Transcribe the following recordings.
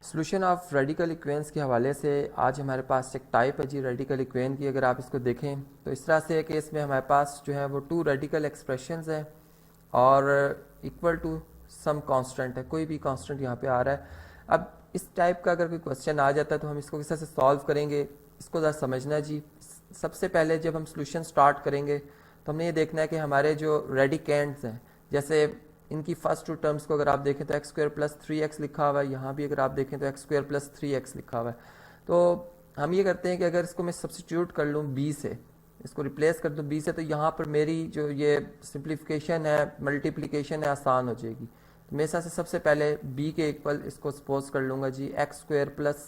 Solution of radical equations के हवाले से आज हमारे पास एक टाइप है जी रेडिकल इक्वेशन की। अगर आप इसको देखें तो इस तरह से केस में हमारे पास जो है वो टू रेडिकल एक्सप्रेशंस हैं और इक्वल टू सम कांस्टेंट है, कोई भी कांस्टेंट यहाँ पे आ रहा है। अब इस टाइप का अगर कोई क्वेश्चन आ जाता है तो हम इसको किस तरह से सॉल्व करेंगे, इसको ज़रा समझना है जी। सबसे पहले जब हम सोल्यूशन स्टार्ट करेंगे तो हमने ये देखना है कि हमारे जो रेडिकेंड्स हैं, जैसे इनकी फर्स्ट टू टर्म्स को अगर आप देखें तो एक्स स्क्वायर प्लस 3x लिखा हुआ है, यहाँ भी अगर आप देखें तो एक्स स्क्वायर प्लस 3x लिखा हुआ है। तो हम ये करते हैं कि अगर इसको मैं सब्सटीट्यूट कर लूँ b से, इसको रिप्लेस कर दूँ b से, तो यहाँ पर मेरी जो ये सिंप्लीफिकेशन है, मल्टीप्लिकेशन है, आसान हो जाएगी। तो मेरे हिसाब से सबसे पहले b के इक्वल इसको सपोज कर लूँगा जी, एक्स स्क्वायर प्लस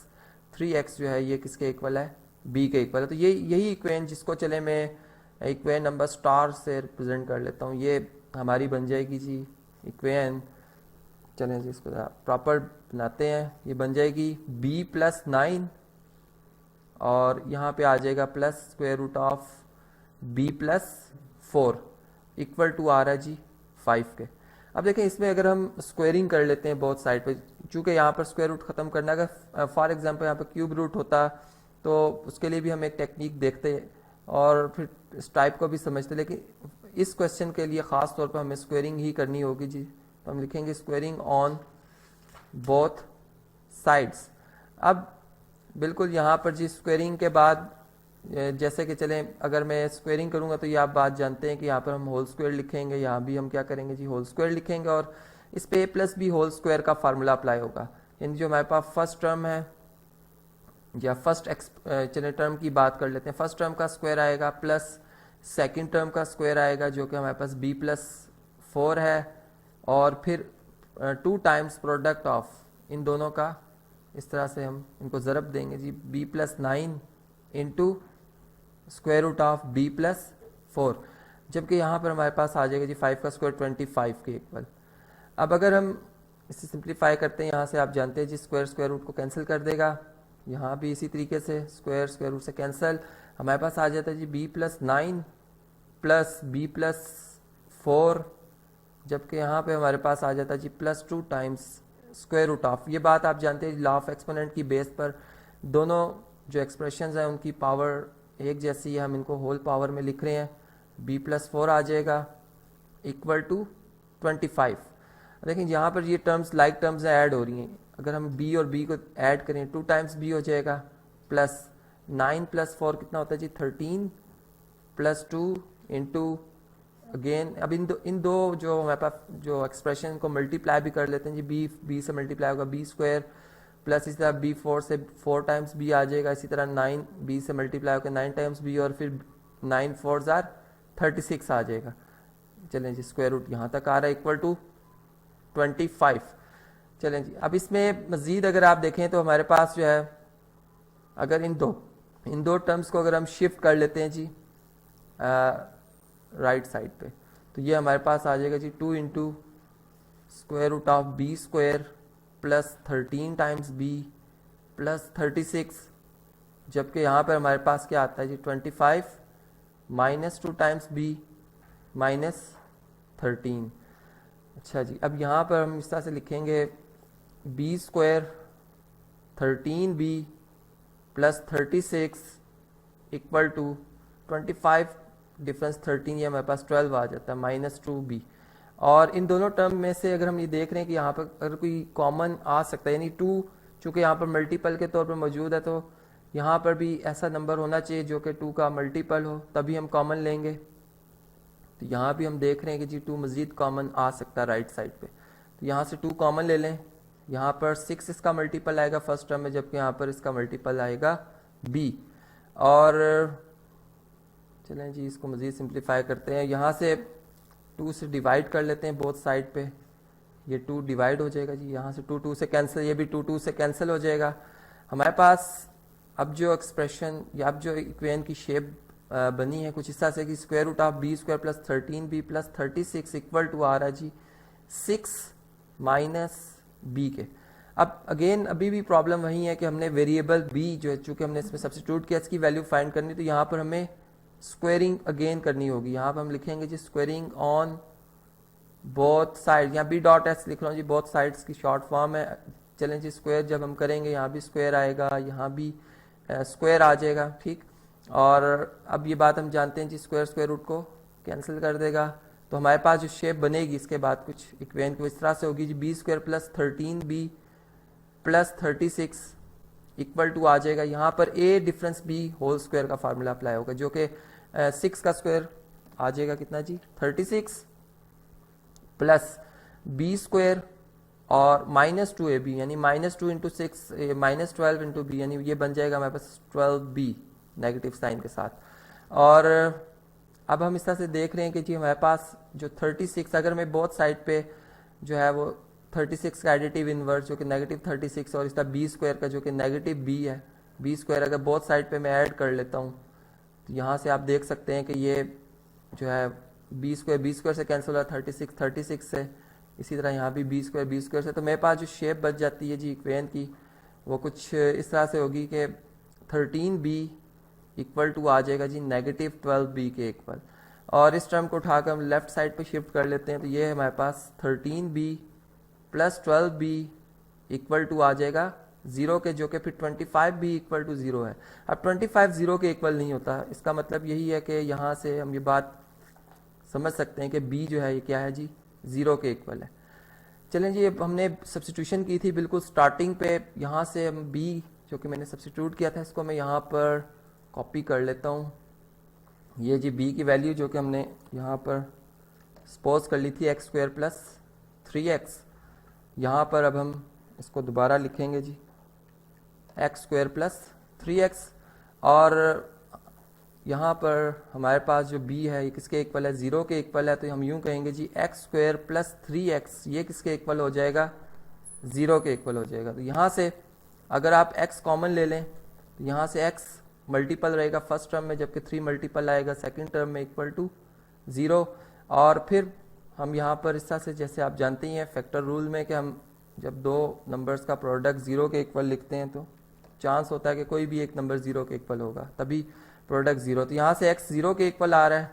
3x जो है ये किसके इक्वल है, b के इक्वल है। तो यही इक्वेशन जिसको चले मैं इक्वेशन नंबर स्टार से रिप्रेजेंट कर लेता हूँ, ये हमारी बन जाएगी जी इक्वेशन। चलें जी इसको प्रॉपर बनाते हैं। ये बन जाएगी b प्लस 9 और यहाँ पे आ जाएगा plus square root of b plus 4 equal to आ रहा है जी 5 के। अब देखें इसमें अगर हम स्क्वेयरिंग कर लेते हैं बोथ साइड पे, चूंकि यहाँ पर स्क्वायर रूट खत्म करना, अगर फॉर एग्जांपल यहाँ पर क्यूब रूट होता तो उसके लिए भी हम एक टेक्निक देखते और फिर इस टाइप को भी समझते, लेकिन इस क्वेश्चन के लिए ख़ास तौर पर हमें स्क्वेयरिंग ही करनी होगी जी। तो हम लिखेंगे स्क्वेयरिंग ऑन बोथ साइड्स। अब बिल्कुल यहाँ पर जी स्क्वेयरिंग के बाद जैसे कि चलें अगर मैं स्क्वेयरिंग करूँगा तो ये आप बात जानते हैं कि यहाँ पर हम होल स्क्वायर लिखेंगे, यहाँ भी हम क्या करेंगे जी होल स्क्वायर लिखेंगे और इस पे a plus b whole square का फार्मूला अप्लाई होगा। यानी जो हमारे पास फर्स्ट टर्म है या फर्स्ट चलिए टर्म की बात कर लेते हैं, फर्स्ट टर्म का स्क्वायर आएगा प्लस सेकंड टर्म का स्क्वायर आएगा जो कि हमारे पास b प्लस 4 है और फिर 2 टाइम्स प्रोडक्ट ऑफ इन दोनों का, इस तरह से हम इनको ज़रब देंगे जी, b plus 9 into square root of b plus 4, जबकि यहाँ पर हमारे पास आ जाएगा जी 5 का स्क्वायर 25 के इक्वल। अब अगर हम इसे सिंप्लीफाई करते हैं, यहाँ से आप जानते हैं जी स्क्वायर स्क्वायर रूट को कैंसिल कर देगा, यहाँ भी इसी तरीके से स्क्वायर स्क्वायर रूट से कैंसिल, हमारे पास आ जाता है जी b plus 9 plus b plus 4, जबकि यहाँ पे हमारे पास आ जाता है जी plus 2 times square root of. ये बात आप जानते हैं लॉ ऑफ एक्सपोनेंट की बेस पर दोनों जो एक्सप्रेशंस हैं उनकी पावर एक जैसी है, हम इनको होल पावर में लिख रहे हैं। b प्लस 4 आ जाएगा इक्वल टू 25। देखिए यहाँ पर ये टर्म्स लाइक टर्म्स ऐड हो रही हैं, अगर हम b और b को ऐड करें 2 टाइम्स b हो जाएगा प्लस 9 प्लस 4 कितना होता है जी 13 प्लस 2 इंटू अगेन। अब इन दो जो हमारे पास जो एक्सप्रेशन को मल्टीप्लाई भी कर लेते हैं जी, b से मल्टीप्लाई होगा b स्क्वायर प्लस इसी तरह b 4 से 4 टाइम्स b आ जाएगा, इसी तरह 9 b से मल्टीप्लाई होकर 9 टाइम्स b और फिर 9 4 जार 36 आ जाएगा। चलें जी स्क्वायर रूट यहाँ तक आ रहा है इक्वल टू 25। चलें जी अब इसमें मज़ीद अगर आप देखें तो हमारे पास जो है अगर इन दो टर्म्स को अगर हम शिफ्ट कर लेते हैं जी राइट साइड पे, तो ये हमारे पास आ जाएगा जी 2 into square root of b square plus 13 times b plus 36, जबकि यहाँ पर हमारे पास क्या आता है जी 25 माइनस 2 टाइम्स b माइनस 13। अच्छा जी अब यहाँ पर हम इस तरह से लिखेंगे b square 13b plus 36 equal to 25 difference 13, ये हमारे पास 12 आ जाता है माइनस 2b। और इन दोनों टर्म में से अगर हम ये देख रहे हैं कि यहाँ पर अगर कोई कॉमन आ सकता है, यानी 2 चूँकि यहाँ पर मल्टीपल के तौर पर मौजूद है तो यहाँ पर भी ऐसा नंबर होना चाहिए जो कि 2 का मल्टीपल हो, तभी हम कॉमन लेंगे। तो यहाँ भी हम देख रहे हैं कि जी 2 मज़ीद कॉमन आ सकता है राइट साइड पे, तो यहाँ से 2 कॉमन ले लें। यहाँ पर 6 इसका मल्टीपल आएगा फर्स्ट टर्म में, जबकि यहाँ पर इसका मल्टीपल आएगा b। और चलें जी इसको मज़ीद सिंप्लीफाई करते हैं, यहाँ से 2 से डिवाइड कर लेते हैं बोथ साइड पे, ये 2 डिवाइड हो जाएगा जी, यहाँ से 2 2 से कैंसिल, ये भी 2 2 से कैंसिल हो जाएगा। हमारे पास अब जो एक्सप्रेशन या अब जो इक्वेशन की शेप बनी है कुछ इस तरह से कि square root of b square plus 13b plus 36 equal to आ रहा है जी 6 माइनस b के। अब अगेन अभी भी प्रॉब्लम वही है कि हमने वेरिएबल b जो है चूँकि हमने इसमें सब्स्टिट्यूट किया, इसकी वैल्यू फाइंड करनी, तो यहाँ पर हमें स्क्वेयरिंग अगेन करनी होगी। यहाँ पर हम लिखेंगे जी स्क्वेयरिंग ऑन बोथ साइड, यहाँ b डॉट एस लिख रहा हूँ जी, बोथ साइड्स की शॉर्ट फॉर्म है। चलें जी स्क्वायर जब हम करेंगे यहाँ भी स्क्वायर आएगा, यहाँ भी स्क्वायर आ जाएगा, ठीक। और अब ये बात हम जानते हैं जी, स्क्वायर स्क्वायर रूट को कैंसिल कर देगा, तो हमारे पास जो शेप बनेगी इसके बाद कुछ इक्वेशन को इस तरह से होगी जी, b square plus 13b plus 36 equal to आ जाएगा, यहाँ पर a difference b whole square का फार्मूला अप्लाई होगा, जो कि 6 का स्क्वायर आ जाएगा कितना जी 36 प्लस b स्क्वायर और -2ab यानी -2 इंटू 6 -12 इंटू बी, यानी ये बन जाएगा हमारे पास 12b नेगेटिव साइन के साथ। और अब हम इस तरह से देख रहे हैं कि जी हमारे पास जो 36, अगर मैं बोथ साइड पे जो है वो 36 का एडिटिव इनवर्स जो कि नेगेटिव 36 और इसका बी स्क्वायर का जो कि नेगेटिव b है, बी स्क्वायर अगर बोथ साइड पे मैं ऐड कर लेता हूँ तो यहाँ से आप देख सकते हैं कि ये जो है बी स्क्वायर से कैंसिल हो रहा है 36 से, इसी तरह यहाँ भी बी स्क्वायर से, तो मेरे पास जो शेप बच जाती है जी इक्वेशन की वो कुछ इस तरह से होगी कि 13b इक्वल टू आ जाएगा जी नेगेटिव 12b के इक्वल। और इस टर्म को उठाकर हम लेफ्ट साइड पे शिफ्ट कर लेते हैं, तो ये हमारे पास 13b plus 12b equal to आ जाएगा 0 के, जो कि फिर 25b इक्वल टू 0 है। अब 25 0 के इक्वल नहीं होता, इसका मतलब यही है कि यहाँ से हम ये बात समझ सकते हैं कि b जो है ये क्या है जी 0 के इक्वल है। चलें जी, अब हमने सब्स्टिट्यूशन की थी बिल्कुल स्टार्टिंग पे, यहाँ से हम b जो कि मैंने सब्स्टिट्यूट किया था इसको मैं यहाँ पर कॉपी कर लेता हूँ। ये जी b की वैल्यू जो कि हमने यहाँ पर सपोज कर ली थी एक्स स्क्वायर प्लस 3x, यहाँ पर अब हम इसको दोबारा लिखेंगे जी एक्स स्क्वायर प्लस 3x, और यहाँ पर हमारे पास जो b है ये किसके इक्वल है 0 के इक्वल है, तो हम यूँ कहेंगे जी एक्स स्क्वायर प्लस 3x ये किसके इक्वल हो जाएगा 0 के इक्वल हो जाएगा। तो यहाँ से अगर आप x कॉमन ले लें तो यहाँ से x मल्टीपल रहेगा फर्स्ट टर्म में, जबकि 3 मल्टीपल आएगा सेकंड टर्म में इक्वल टू 0। और फिर हम यहाँ पर इस तरह से, जैसे आप जानते ही हैं फैक्टर रूल में कि हम जब दो नंबर्स का प्रोडक्ट 0 के इक्वल लिखते हैं तो चांस होता है कि कोई भी एक नंबर 0 के इक्वल होगा, तभी प्रोडक्ट 0। तो यहाँ से x 0 के इक्वल आ रहा है,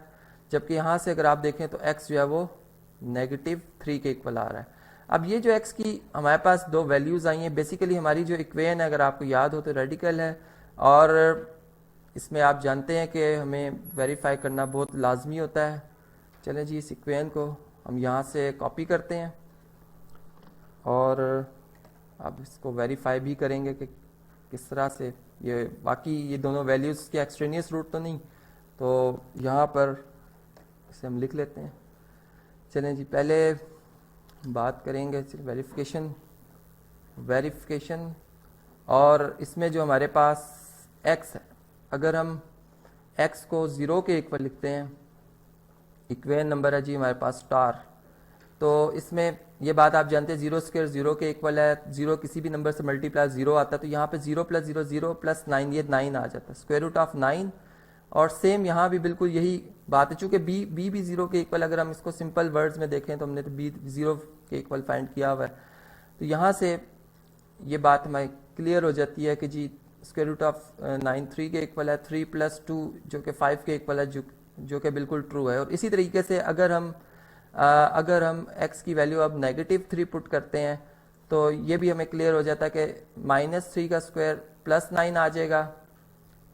जबकि यहाँ से अगर आप देखें तो x जो है वो -3 के इक्वल आ रहा है। अब ये जो x की हमारे पास दो वैल्यूज आई हैं, बेसिकली हमारी जो इक्वेशन है अगर आपको याद हो तो रेडिकल है, और इसमें आप जानते हैं कि हमें वेरीफाई करना बहुत लाजमी होता है। चलें जी, इस इक्वेशन को हम यहाँ से कॉपी करते हैं और अब इसको वेरीफाई भी करेंगे कि किस तरह से ये बाकी ये दोनों वैल्यूज़ के एक्सट्रेनियस रूट तो नहीं, तो यहाँ पर इसे हम लिख लेते हैं। चलें जी, पहले बात करेंगे वेरिफिकेशन, और इसमें जो हमारे पास x है, अगर हम x को 0 के इक्वल लिखते हैं, इक्वेशन नंबर है जी हमारे पास स्टार, तो इसमें ये बात आप जानते हैं 0 स्क्वायर 0 के इक्वल है, 0 किसी भी नंबर से मल्टीप्लाई 0 आता है, तो यहाँ पे 0 प्लस 0 0 प्लस 9 ये 9 आ जाता है, स्क्वायर रूट ऑफ 9। और सेम यहाँ भी बिल्कुल यही बात है, चूंकि b भी 0 के इक्वल, अगर हम इसको सिंपल वर्ड्स में देखें तो हमने तो b 0 के इक्वल फाइंड किया हुआ है, तो यहाँ से ये बात हमारी क्लियर हो जाती है कि जी स्क्वायर रूट ऑफ 9 3 के इक्वल है, 3 प्लस 2 जो कि 5 के इक्वल है, जो कि बिल्कुल ट्रू है। और इसी तरीके से अगर हम x की वैल्यू अब -3 पुट करते हैं तो ये भी हमें क्लियर हो जाता है कि -3 का स्क्वायर प्लस 9 आ जाएगा,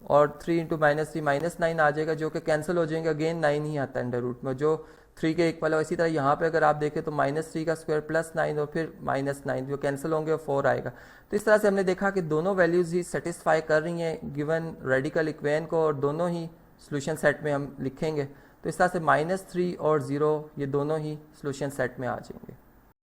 और 3 इंटू -3 -9 आ जाएगा, जो कि कैंसिल हो जाएंगे, अगेन 9 ही आता है अंडर रूट में जो 3 के इक्वल है। इसी तरह यहाँ पे अगर आप देखें तो -3 का स्क्वायर प्लस 9 और फिर -9 जो कैंसिल होंगे और 4 आएगा। तो इस तरह से हमने देखा कि दोनों वैल्यूज ही सेटिस्फाई कर रही हैं गिवन रेडिकल इक्वेशन को, और दोनों ही सोल्यूशन सेट में हम लिखेंगे। तो इस तरह से -3 और 0 ये दोनों ही सोल्यूशन सेट में आ जाएंगे।